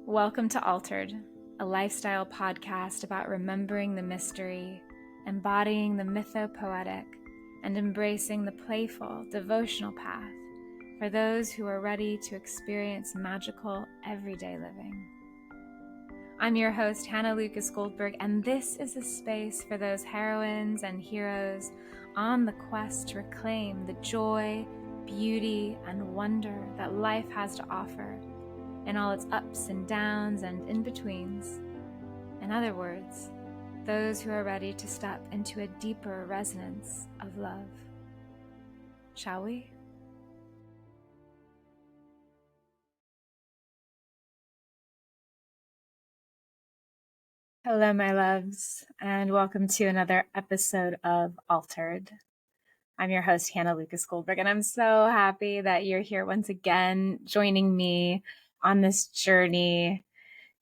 Welcome to Altered, a lifestyle podcast about remembering the mystery, embodying the mythopoetic, and embracing the playful, devotional path for those who are ready to experience magical, everyday living. I'm your host, Hannah Lucas Goldberg, and this is a space for those heroines and heroes on the quest to reclaim the joy, beauty, and wonder that life has to offer in all its ups and downs and in-betweens. In other words, those who are ready to step into a deeper resonance of love. Shall we? Hello, my loves, and welcome to another episode of Altered. I'm your host, Hannah Lucas Goldberg, and I'm so happy that you're here once again, joining me on this journey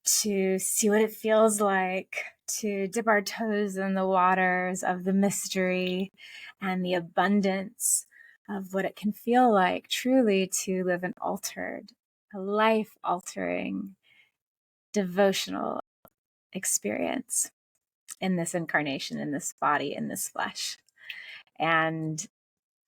to see what it feels like to dip our toes in the waters of the mystery and the abundance of what it can feel like truly to live an altered, a life-altering, devotional experience in this incarnation, in this body, in this flesh. And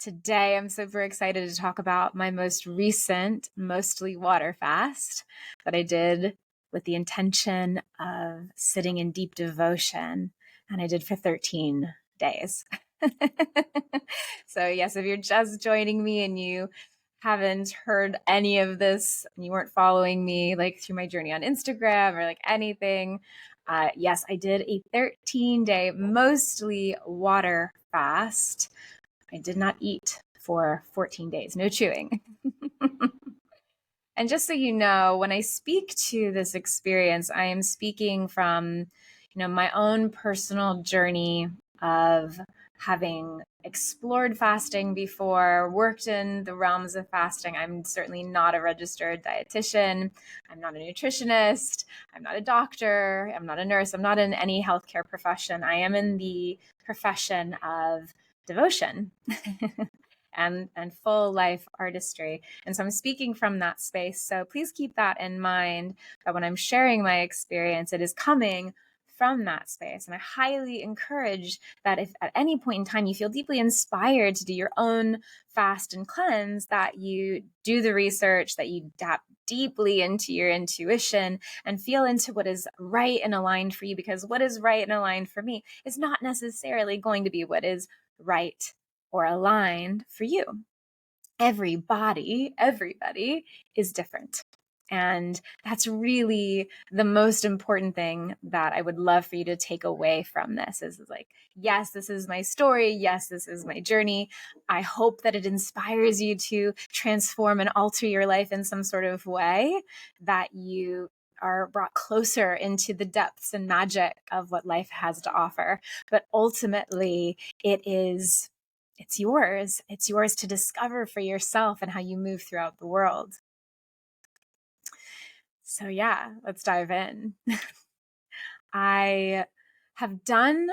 today I'm super excited to talk about my most recent, mostly water fast that I did with the intention of sitting in deep devotion. And I did for 13 days. So yes, if you're just joining me and you haven't heard any of this, and you weren't following me like through my journey on Instagram or like anything, yes, I did a 13-day, mostly water fast. I did not eat for 14 days, no chewing. And just so you know, when I speak to this experience, I am speaking from, my own personal journey of having explored fasting before, worked in the realms of fasting. I'm certainly not a registered dietitian. I'm not a nutritionist. I'm not a doctor. I'm not a nurse. I'm not in any healthcare profession. I am in the profession of devotion and full life artistry. And so I'm speaking from that space. So please keep that in mind, that when I'm sharing my experience, it is coming from that space. And I highly encourage that if at any point in time you feel deeply inspired to do your own fast and cleanse, that you do the research, that you tap deeply into your intuition and feel into what is right and aligned for you, because what is right and aligned for me is not necessarily going to be what is right or aligned for you. Everybody is different. And that's really the most important thing that I would love for you to take away from this is like, yes, this is my story. Yes, this is my journey. I hope that it inspires you to transform and alter your life in some sort of way, that you are brought closer into the depths and magic of what life has to offer. But ultimately, it's yours. It's yours to discover for yourself and how you move throughout the world. So yeah, let's dive in. I have done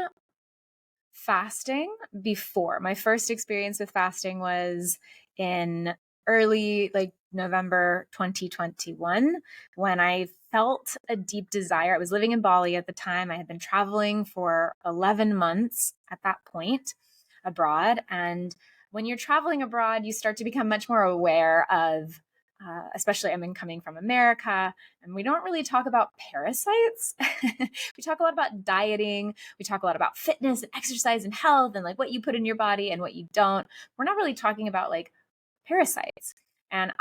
fasting before. My first experience with fasting was in early November 2021, when I felt a deep desire. I was living in Bali at the time. I had been traveling for 11 months at that point abroad. And when you're traveling abroad, you start to become much more aware of, especially coming from America, and we don't really talk about parasites. We talk a lot about dieting. We talk a lot about fitness and exercise and health and like what you put in your body and what you don't. We're not really talking about like parasites. And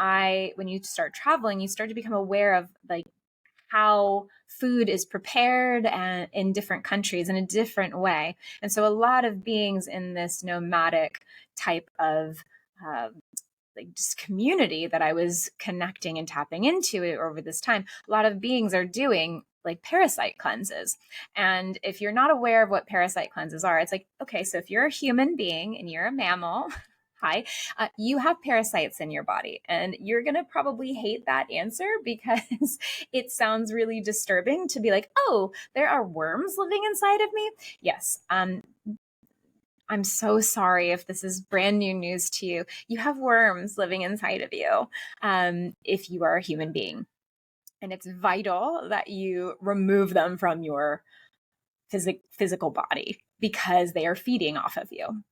when you start traveling, you start to become aware of like how food is prepared and in different countries in a different way. And so a lot of beings in this nomadic type of just community that I was connecting and tapping into over this time, a lot of beings are doing like parasite cleanses. And if you're not aware of what parasite cleanses are, it's like, okay, so if you're a human being and you're a mammal, hi, you have parasites in your body, and you're going to probably hate that answer because it sounds really disturbing to be like, oh, there are worms living inside of me. Yes. I'm so sorry if this is brand new news to you. You have worms living inside of you if you are a human being. And it's vital that you remove them from your physical body because they are feeding off of you.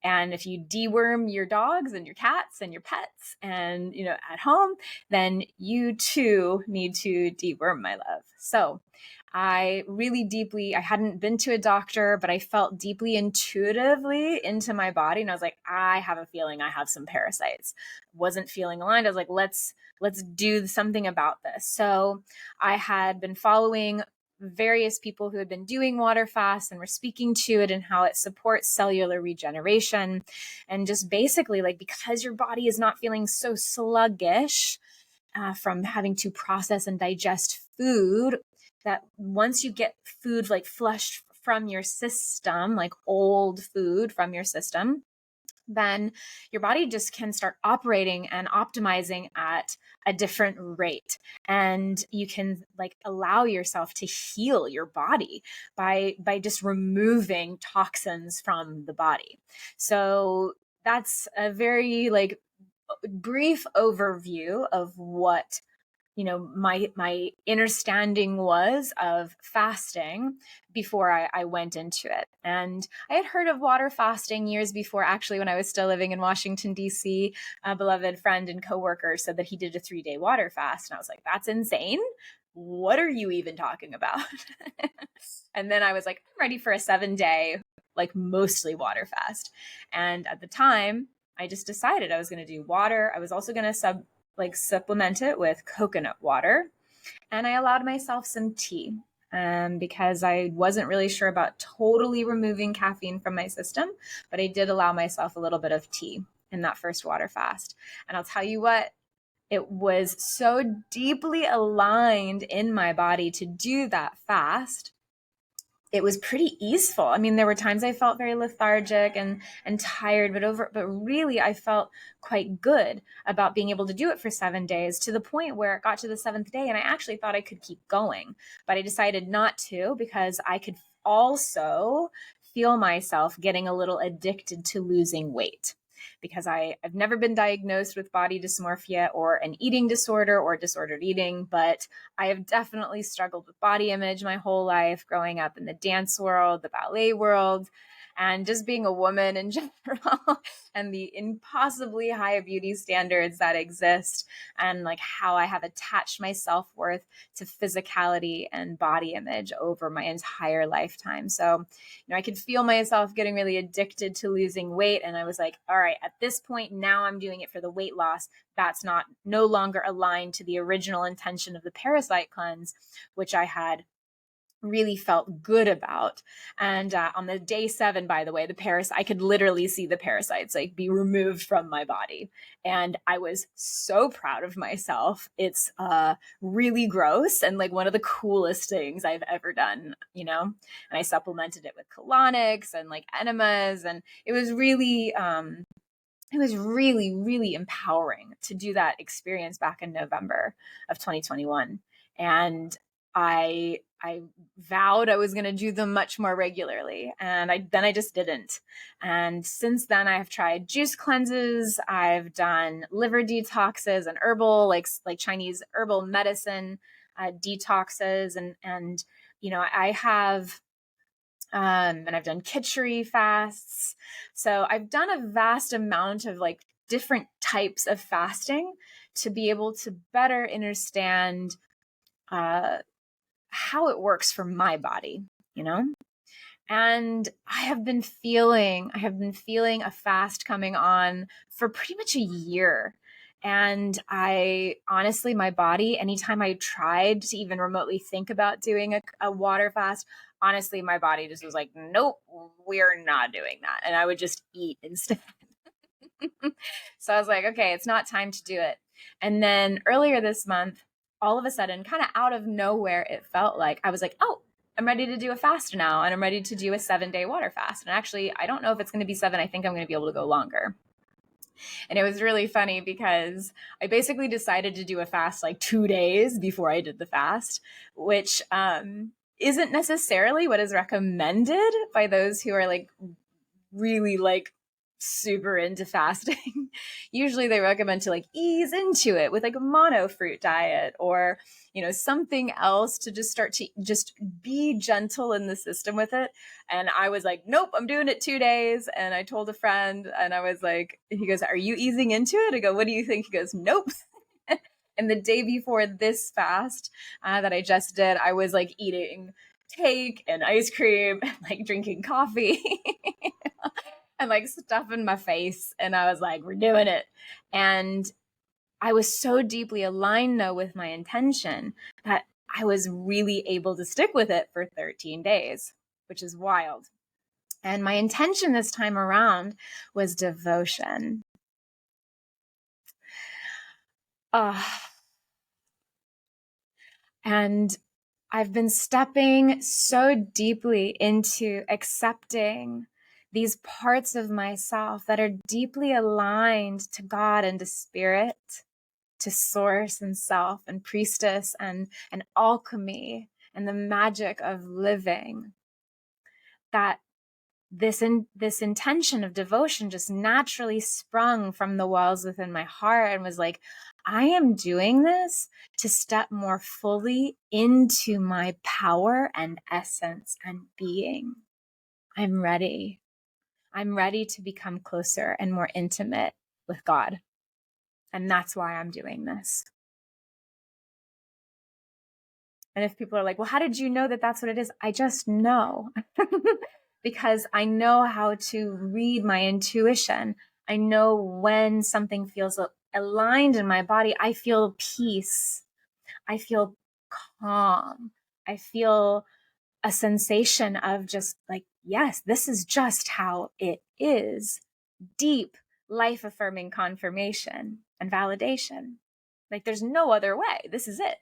And if you deworm your dogs and your cats and your pets and, at home, then you too need to deworm, my love. So I hadn't been to a doctor, but I felt deeply intuitively into my body. And I was like, I have a feeling I have some parasites. Wasn't feeling aligned. I was like, let's do something about this. So I had been following various people who had been doing water fasts and were speaking to it and how it supports cellular regeneration. And just basically, like, because your body is not feeling so sluggish from having to process and digest food, that once you get food like flushed from your system, like old food from your system, then your body just can start operating and optimizing at a different rate. And you can like allow yourself to heal your body by just removing toxins from the body. So that's a very like brief overview of what my understanding was of fasting before I went into it. And I had heard of water fasting years before, actually, when I was still living in Washington, D.C. A beloved friend and coworker said that he did a 3-day water fast. And I was like, that's insane. What are you even talking about? And then I was like, I'm ready for a 7-day, like mostly water fast. And at the time, I just decided I was going to do water. I was also going to supplement it with coconut water. And I allowed myself some tea because I wasn't really sure about totally removing caffeine from my system, but I did allow myself a little bit of tea in that first water fast. And I'll tell you what, it was so deeply aligned in my body to do that fast. It was pretty easeful. I mean, there were times I felt very lethargic and tired, but really I felt quite good about being able to do it for 7 days, to the point where it got to the 7th day and I actually thought I could keep going, but I decided not to because I could also feel myself getting a little addicted to losing weight. Because I've never been diagnosed with body dysmorphia or an eating disorder or disordered eating, but I have definitely struggled with body image my whole life, growing up in the dance world, the ballet world, and just being a woman in general, and the impossibly high beauty standards that exist, and like how I have attached my self-worth to physicality and body image over my entire lifetime. So, I could feel myself getting really addicted to losing weight. And I was like, all right, at this point, now I'm doing it for the weight loss. That's no longer aligned to the original intention of the parasite cleanse, which I had really felt good about. And on the day 7, by the way, I could literally see the parasites like be removed from my body. And I was so proud of myself. It's really gross and like one of the coolest things I've ever done, and I supplemented it with colonics and like enemas. And it was really, really empowering to do that experience back in November of 2021. And I vowed I was going to do them much more regularly. And I just didn't. And since then I have tried juice cleanses. I've done liver detoxes and herbal, like Chinese herbal medicine, detoxes. And, I have, and I've done kitchery fasts. So I've done a vast amount of like different types of fasting to be able to better understand how it works for my body, And I have been feeling a fast coming on for pretty much a year. And honestly, my body, anytime I tried to even remotely think about doing a water fast, honestly, my body just was like, nope, we're not doing that. And I would just eat instead. So I was like, okay, it's not time to do it. And then earlier this month, all of a sudden, kind of out of nowhere, it felt like I was like, oh, I'm ready to do a fast now. And I'm ready to do a 7-day water fast. And actually, I don't know if it's going to be 7. I think I'm going to be able to go longer. And it was really funny because I basically decided to do a fast like 2 days before I did the fast, which isn't necessarily what is recommended by those who are like really like super into fasting. Usually they recommend to like ease into it with like a mono fruit diet or, something else to just start to just be gentle in the system with it. And I was like, nope, I'm doing it 2 days. And I told a friend and I was like, he goes, are you easing into it? I go, what do you think? He goes, nope. And the day before this fast that I just did, I was like eating cake and ice cream and like drinking coffee and like stuff in my face. And I was like, we're doing it. And I was so deeply aligned though with my intention that I was really able to stick with it for 13 days, which is wild. And my intention this time around was devotion. And I've been stepping so deeply into accepting these parts of myself that are deeply aligned to God and to spirit, to source and self and priestess and alchemy and the magic of living. That this intention of devotion just naturally sprung from the wells within my heart and was like, I am doing this to step more fully into my power and essence and being. I'm ready. I'm ready to become closer and more intimate with God. And that's why I'm doing this. And if people are like, well, how did you know that that's what it is? I just know. Because I know how to read my intuition. I know when something feels aligned in my body. I feel peace. I feel calm. I feel a sensation of just like, yes, this is just how it is. Deep, life-affirming confirmation and validation. Like there's no other way. This is it.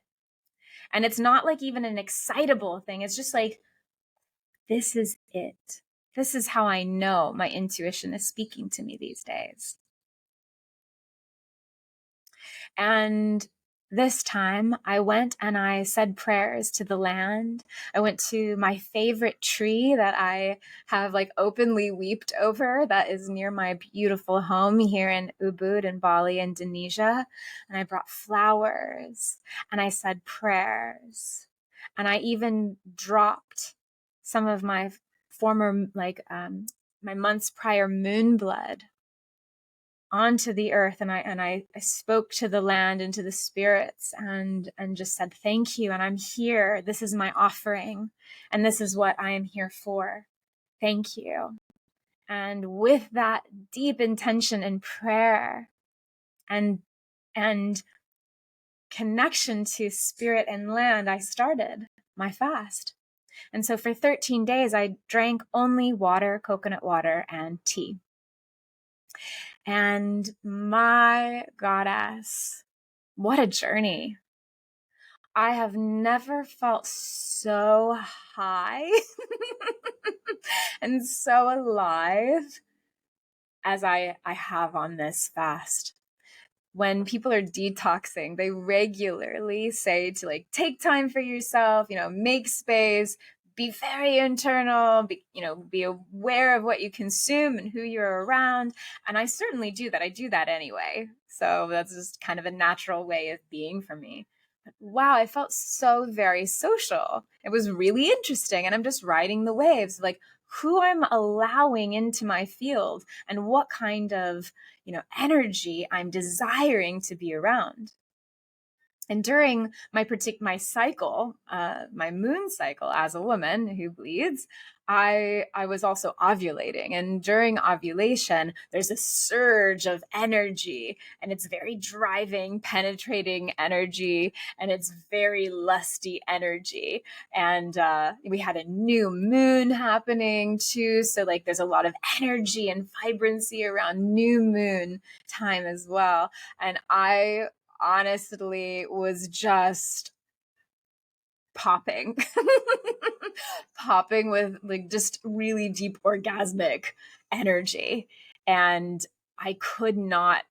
And it's not like even an excitable thing. It's just like, this is it. This is how I know my intuition is speaking to me these days. And this time I went and I said prayers to the land. I went to my favorite tree that I have like openly wept over that is near my beautiful home here in Ubud in Bali, Indonesia. And I brought flowers and I said prayers. And I even dropped some of my former, my months prior moon blood onto the earth, and I spoke to the land and to the spirits and just said thank you, and I'm here, this is my offering, and this is what I am here for. Thank you. And with that deep intention and prayer and connection to spirit and land, I started my fast. And so for 13 days I drank only water, coconut water, and tea. And my goddess, what a journey. I have never felt so high and so alive as I have on this fast. When people are detoxing, they regularly say to like, take time for yourself, make space, be very internal, be aware of what you consume and who you're around. And I certainly do that. I do that anyway. So that's just kind of a natural way of being for me. But wow, I felt so very social. It was really interesting. And I'm just riding the waves, like who I'm allowing into my field and what kind of, energy I'm desiring to be around. And during my cycle, my moon cycle as a woman who bleeds, I was also ovulating. And during ovulation, there's a surge of energy, and it's very driving, penetrating energy, and it's very lusty energy. And we had a new moon happening too. So like there's a lot of energy and vibrancy around new moon time as well. And I honestly was just popping popping with like just really deep orgasmic energy, and I could not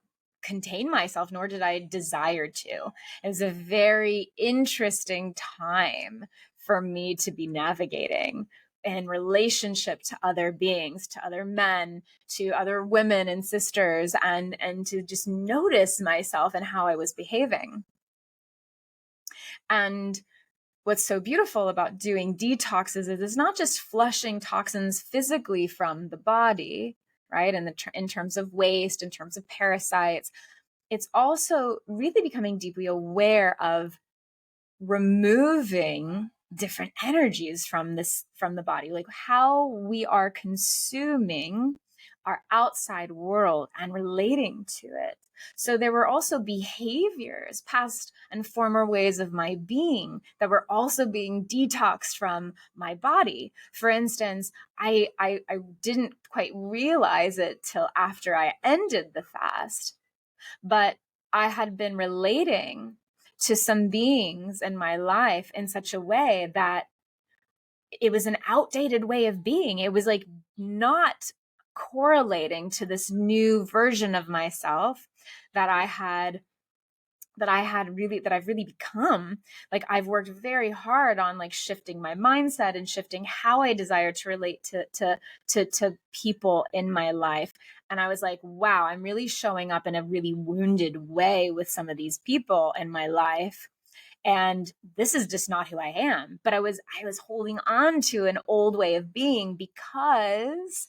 contain myself, nor did I desire to. It was a very interesting time for me to be navigating in relationship to other beings, to other men, to other women and sisters, and to just notice myself and how I was behaving. And what's so beautiful about doing detoxes is it's not just flushing toxins physically from the body, right? In terms of waste, in terms of parasites, it's also really becoming deeply aware of removing different energies from the body, like how we are consuming our outside world and relating to it. So there were also behaviors, past and former ways of my being, that were also being detoxed from my body. For instance, I didn't quite realize it till after I ended the fast, but I had been relating to some beings in my life in such a way that it was an outdated way of being. It was like not correlating to this new version of myself that I've really become. Like, I've worked very hard on like shifting my mindset and shifting how I desire to relate to people in my life. And I was like, wow, I'm really showing up in a really wounded way with some of these people in my life. And this is just not who I am. But I was holding on to an old way of being, because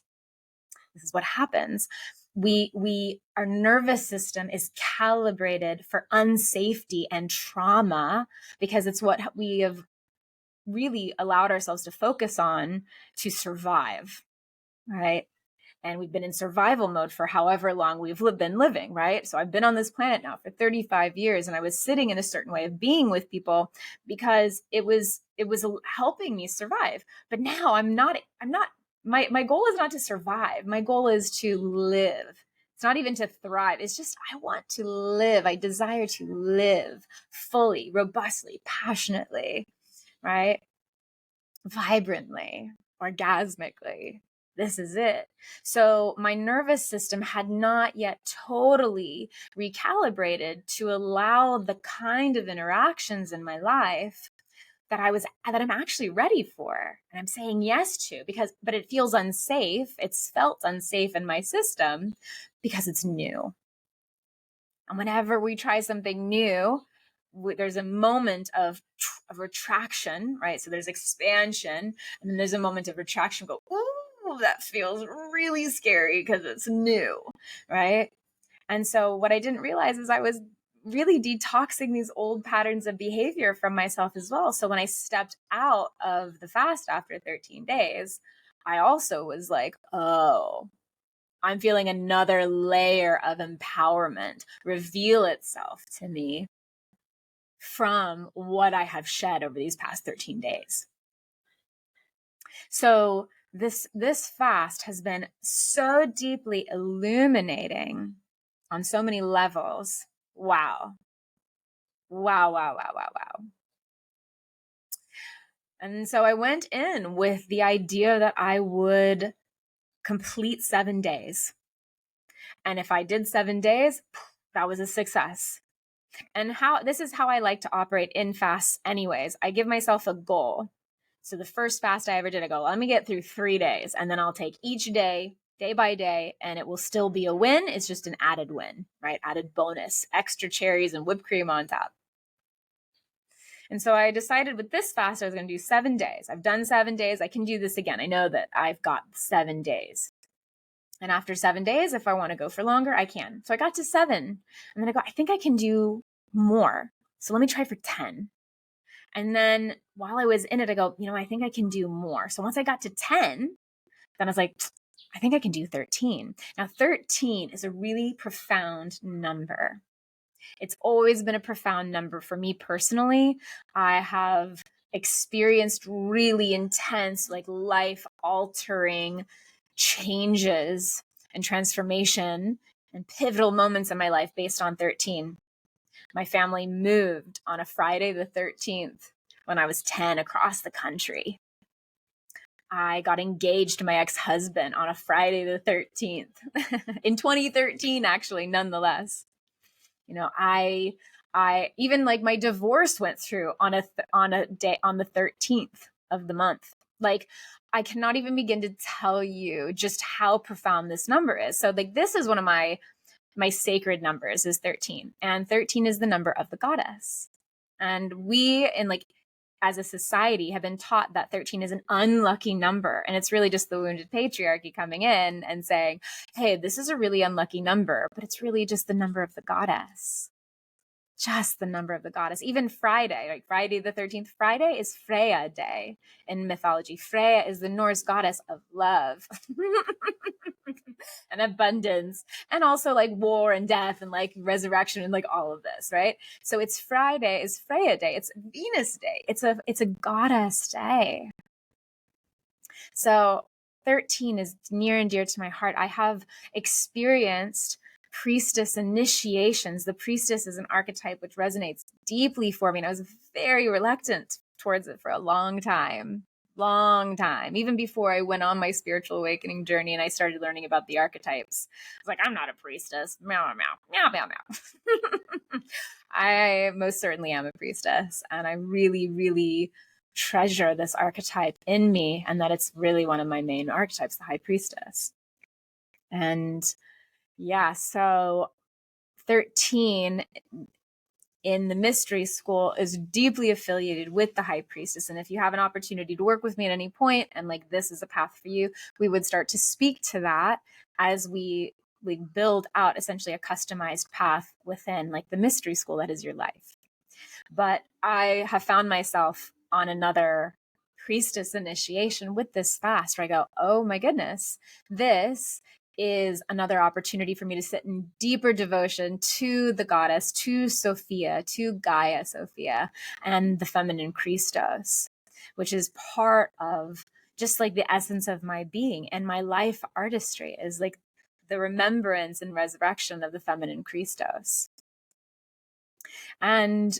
this is what happens. Our nervous system is calibrated for unsafety and trauma, because it's what we have really allowed ourselves to focus on to survive, right? And we've been in survival mode for however long we've been living, right? So I've been on this planet now for 35 years, and I was sitting in a certain way of being with people because it was helping me survive. But now I'm not, my goal is not to survive. My goal is to live. It's not even to thrive. It's just, I want to live. I desire to live fully, robustly, passionately, right? Vibrantly, orgasmically. This is it. So my nervous system had not yet totally recalibrated to allow the kind of interactions in my life that I'm actually ready for, and I'm saying yes to, but it feels unsafe. It's felt unsafe in my system because it's new. And whenever we try something new, there's a moment of retraction, right? So there's expansion, and then there's a moment of retraction. Go, ooh, that feels really scary because it's new, right? And so what I didn't realize is I was really detoxing these old patterns of behavior from myself as well. So when I stepped out of the fast after 13 days, I also was like, oh, I'm feeling another layer of empowerment reveal itself to me from what I have shed over these past 13 days. So this fast has been so deeply illuminating on so many levels. Wow. Wow, wow, wow, wow, wow. And so I went in with the idea that I would complete 7 days. And if I did 7 days, that was a success. And this is how I like to operate in fasts anyways. I give myself a goal. So the first fast I ever did, I go, let me get through 3 days, and then I'll take each day by day, and it will still be a win. It's just an added win, right? Added bonus, extra cherries and whipped cream on top. And so I decided with this fast, I was going to do 7 days. I've done 7 days. I can do this again. I know that I've got 7 days. And after 7 days, if I want to go for longer, I can. So I got to 7. And then I go, I think I can do more. So let me try for 10. And then while I was in it, I go, I think I can do more. So once I got to 10, then I was like, I think I can do 13. Now, 13 is a really profound number. It's always been a profound number for me personally. I have experienced really intense, like life-altering changes and transformation and pivotal moments in my life based on 13. My family moved on a Friday the 13th when I was 10 across the country. I got engaged to my ex-husband on a Friday the 13th in 2013, actually, nonetheless. I even like my divorce went through on a day on the 13th of the month. Like, I cannot even begin to tell you just how profound this number is. So like, this is one of my sacred numbers is 13, and 13 is the number of the goddess. And we, in like, as a society, have been taught that 13 is an unlucky number. And it's really just the wounded patriarchy coming in and saying, hey, this is a really unlucky number, but it's really just the number of the goddess. Just the number of the goddess. Even Friday, like Friday the 13th, Friday is Freya Day in mythology. Freya is the Norse goddess of love and abundance, and also like war and death and like resurrection and like all of this, right? So it's Friday is Freya Day. It's Venus Day. It's a goddess day. So 13 is near and dear to my heart. I have experienced priestess initiations. The priestess is an archetype which resonates deeply for me, and I was very reluctant towards it for a long time, even before I went on my spiritual awakening journey and I started learning about the archetypes. I was like, I'm not a priestess. Meow, meow, meow, meow, meow. I most certainly am a priestess, and I really, really treasure this archetype in me, and that it's really one of my main archetypes, the high priestess. And yeah, so 13 in the mystery school is deeply affiliated with the high priestess. And if you have an opportunity to work with me at any point and like this is a path for you, we would start to speak to that as we build out essentially a customized path within like the mystery school that is your life. But I have found myself on another priestess initiation with this fast where I go, oh my goodness, this is another opportunity for me to sit in deeper devotion to the goddess, to Sophia, to Gaia Sophia, and the feminine Christos, which is part of just like the essence of my being and my life artistry is like the remembrance and resurrection of the feminine Christos. And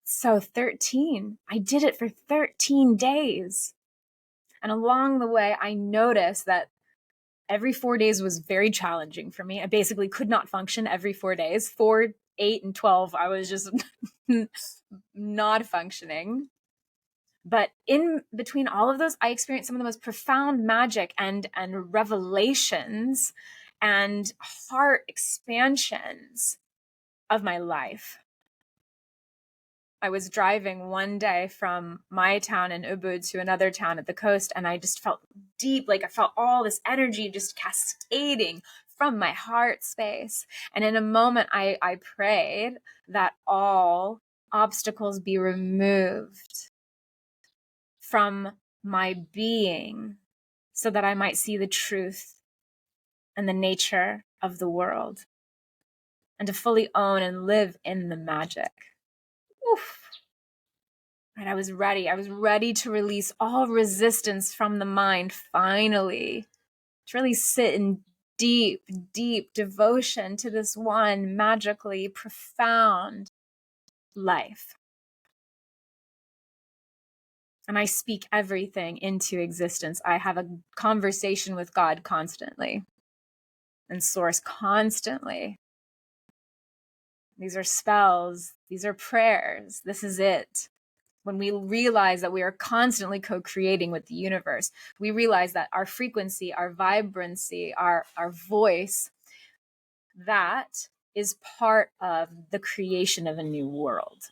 so 13, I did it for 13 days. And along the way, I noticed that every 4 days was very challenging for me. I basically could not function every 4 days. 4, 8, and 12, I was just not functioning. But in between all of those, I experienced some of the most profound magic and revelations and heart expansions of my life. I was driving one day from my town in Ubud to another town at the coast, and I just felt deep, like I felt all this energy just cascading from my heart space. And in a moment, I prayed that all obstacles be removed from my being so that I might see the truth and the nature of the world and to fully own and live in the magic. Oof. Right, I was ready. I was ready to release all resistance from the mind, finally, to really sit in deep, deep devotion to this one magically profound life. And I speak everything into existence. I have a conversation with God constantly and Source constantly. These are spells. These are prayers. This is it. When we realize that we are constantly co-creating with the universe, we realize that our frequency, our vibrancy, our voice, that is part of the creation of a new world.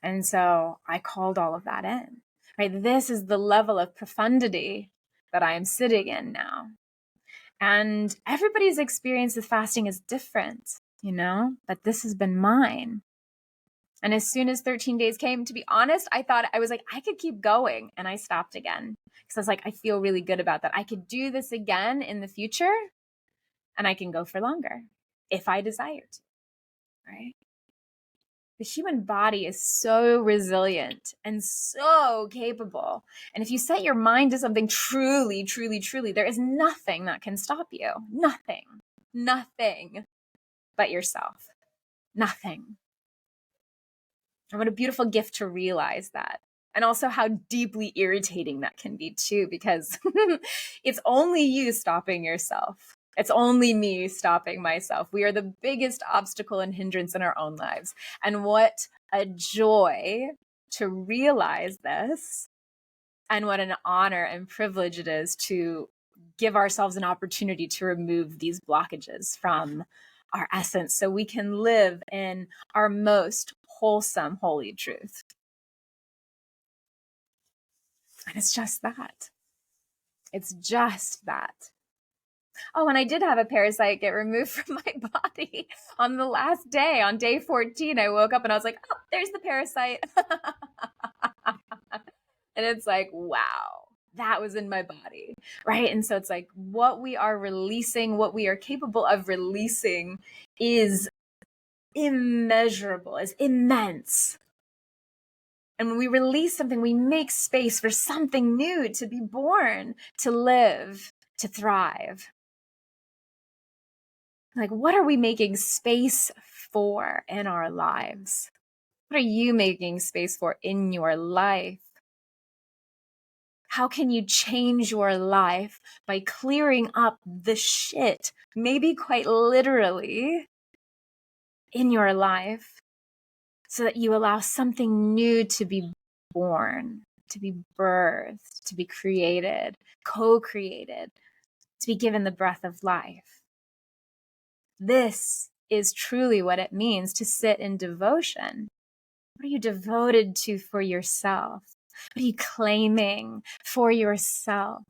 And so I called all of that in, right? This is the level of profundity that I am sitting in now. And everybody's experience with fasting is different, but this has been mine. And as soon as 13 days came, to be honest, I was like, I could keep going. And I stopped again because I was like, I feel really good about that. I could do this again in the future and I can go for longer if I desire to, right? The human body is so resilient and so capable. And if you set your mind to something truly, truly, truly, there is nothing that can stop you. Nothing but yourself. Nothing. And what a beautiful gift to realize that. And also how deeply irritating that can be too, because it's only you stopping yourself. It's only me stopping myself. We are the biggest obstacle and hindrance in our own lives. And what a joy to realize this, and what an honor and privilege it is to give ourselves an opportunity to remove these blockages from our essence so we can live in our most wholesome, holy truth. And it's just that. It's just that. Oh, and I did have a parasite get removed from my body on the last day, on day 14. I woke up and I was like, oh, there's the parasite. And it's like, wow, that was in my body, right? And so it's like what we are releasing, what we are capable of releasing is immeasurable, is immense. And when we release something, we make space for something new to be born, to live, to thrive. Like, what are we making space for in our lives? What are you making space for in your life? How can you change your life by clearing up the shit, maybe quite literally, in your life, so that you allow something new to be born, to be birthed, to be created, co-created, to be given the breath of life? This is truly what it means to sit in devotion. What are you devoted to for yourself? What are you claiming for yourself?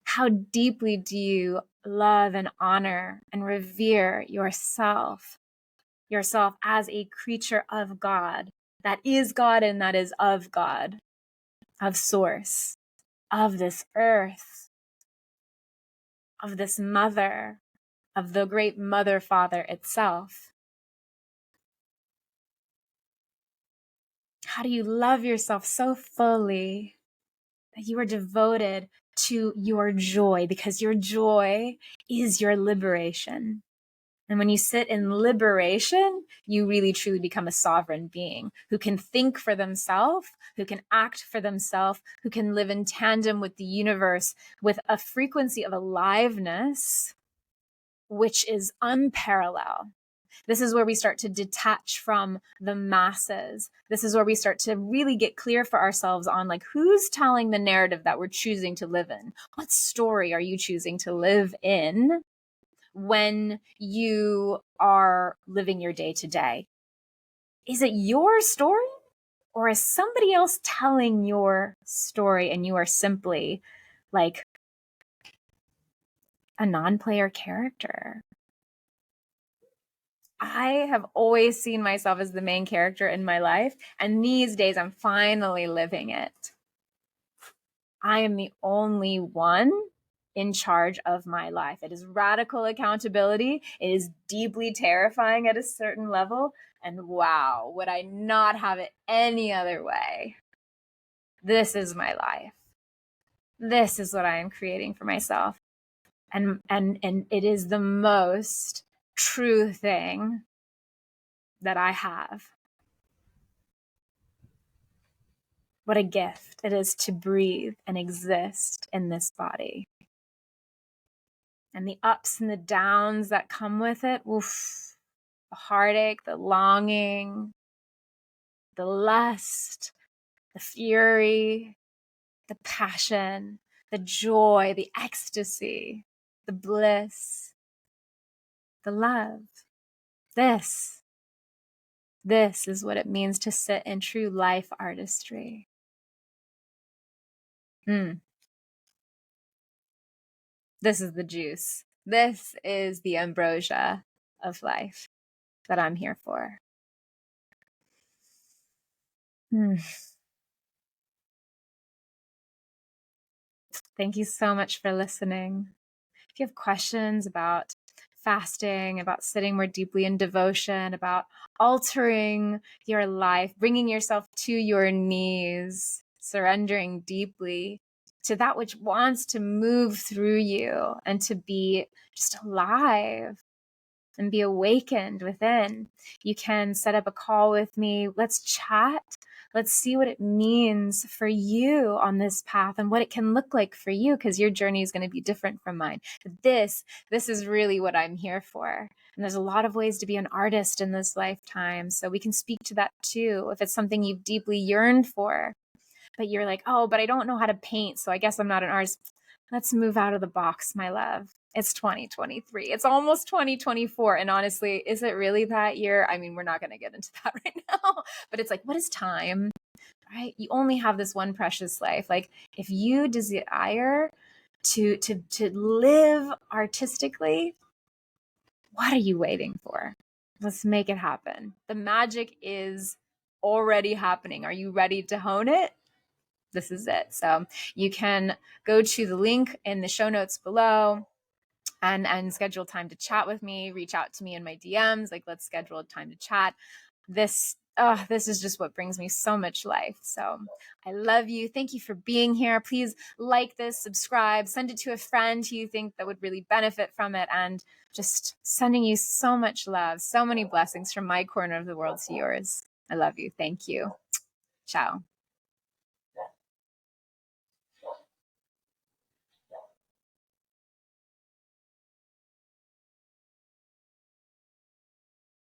How deeply do you love and honor and revere yourself? Yourself as a creature of God, that is God and that is of God, of source, of this earth, of this mother, of the great mother father itself. How do you love yourself so fully that you are devoted to your joy, because your joy is your liberation? And when you sit in liberation, you really truly become a sovereign being who can think for themselves, who can act for themselves, who can live in tandem with the universe with a frequency of aliveness, which is unparalleled. This is where we start to detach from the masses. This is where we start to really get clear for ourselves on like, who's telling the narrative that we're choosing to live in? What story are you choosing to live in when you are living your day to day? Is it your story, or is somebody else telling your story and you are simply like a non-player character? I have always seen myself as the main character in my life, and these days I'm finally living it. I am the only one in charge of my life. It is radical accountability. It is deeply terrifying at a certain level. And wow, would I not have it any other way? This is my life. This is what I am creating for myself. And it is the most true thing that I have. What a gift it is to breathe and exist in this body. And the ups and the downs that come with it, oof, the heartache, the longing, the lust, the fury, the passion, the joy, the ecstasy, the bliss, the love. This is what it means to sit in true life artistry. This is the juice. This is the ambrosia of life that I'm here for. Thank you so much for listening. If you have questions about fasting, about sitting more deeply in devotion, about altering your life, bringing yourself to your knees, surrendering deeply to that which wants to move through you and to be just alive and be awakened within, you can set up a call with me. Let's chat. Let's see what it means for you on this path and what it can look like for you, because your journey is going to be different from mine. This is really what I'm here for. And there's a lot of ways to be an artist in this lifetime. So we can speak to that too. If it's something you've deeply yearned for, but you're like, oh, but I don't know how to paint, so I guess I'm not an artist. Let's move out of the box, my love. It's 2023. It's almost 2024. And honestly, is it really that year? I mean, we're not going to get into that right now, but it's like, what is time? Right? You only have this one precious life. Like, if you desire to live artistically, what are you waiting for? Let's make it happen. The magic is already happening. Are you ready to hone it? This is it. So you can go to the link in the show notes below and schedule time to chat with me. Reach out to me in my DMs. Like, let's schedule a time to chat. This is just what brings me so much life. So I love you. Thank you for being here. Please like this, subscribe, send it to a friend who you think that would really benefit from it. And just sending you so much love, so many blessings from my corner of the world to yours. I love you. Thank you. Ciao.